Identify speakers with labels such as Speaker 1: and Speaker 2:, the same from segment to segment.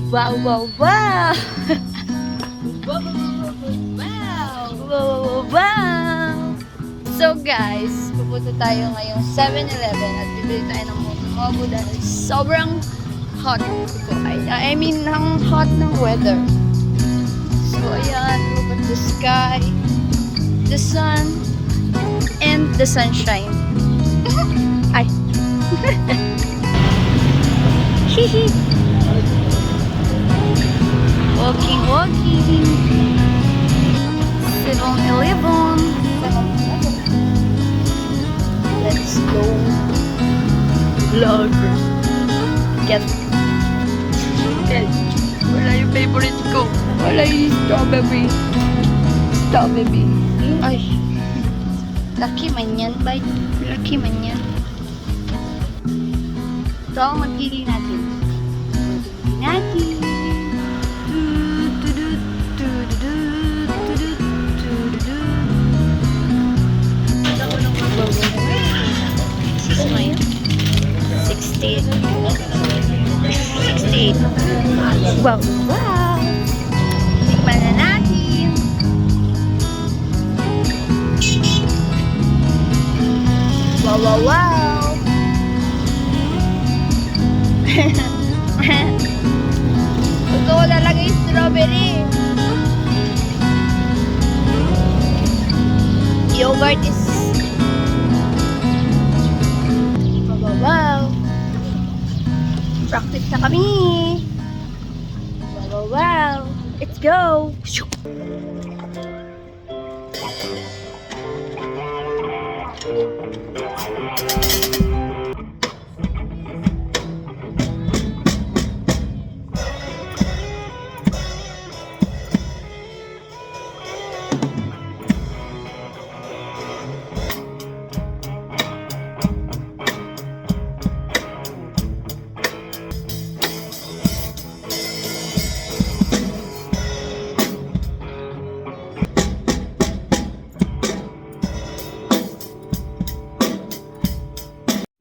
Speaker 1: Wow, wow, wow!
Speaker 2: Wow!
Speaker 1: Wow, wow, wow! So guys, pupunta tayo ngayong 7-Eleven at bibili tayo ng mogo dahil sobrang hot ito. I mean, ang hot ng weather. So ayan, look at the sky, the sun, and the sunshine. Ay! Hihi! Walking, walking. 7-Eleven. Let's go. Vlogger. Get. Wala yung favorite ko. Wala yung strawberry. Strawberry. Ay. Lucky man yan, bye. Lucky man yan. Ito ang magpili natin. Magpili natin. This is mine. 68. 68. Wow, wow. Tikman na natin. Wow, wow, wow. Gusto ko lalagay strawberry. Yogurt is wow. Practice na kami. Wow, wow. Let's go.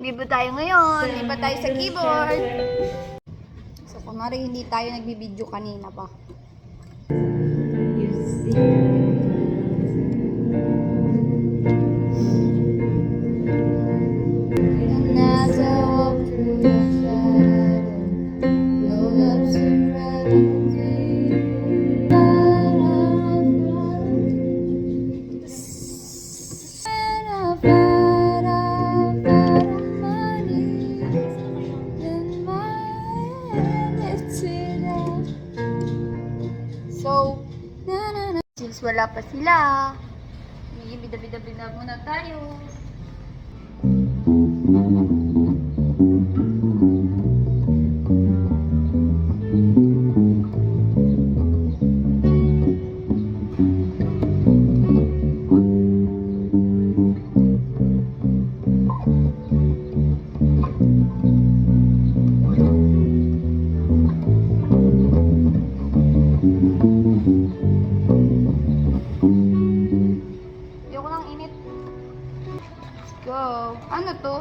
Speaker 1: Libre tayo ngayon. Libre tayo sa keyboard. So, kunwari hindi tayo nagbibideo kanina pa. So, since wala pa sila, may bida-bida-bida muna tayo. Ayoko ng init. Let's go. Ano to?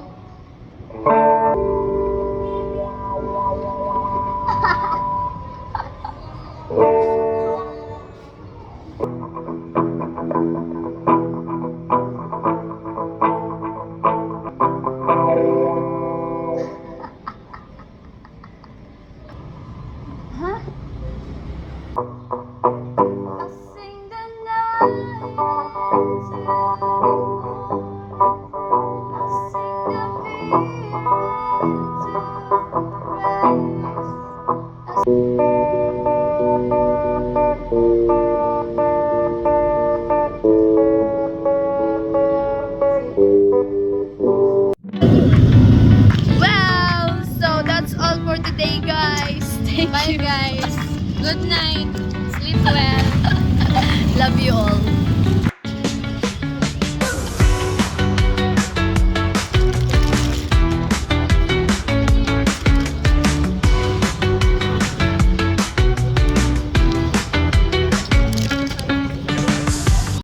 Speaker 1: Huh? I'll sing the night wow! So that's all for today, guys. Thank you, guys.
Speaker 2: Good night. Sleep well.
Speaker 1: Love you all.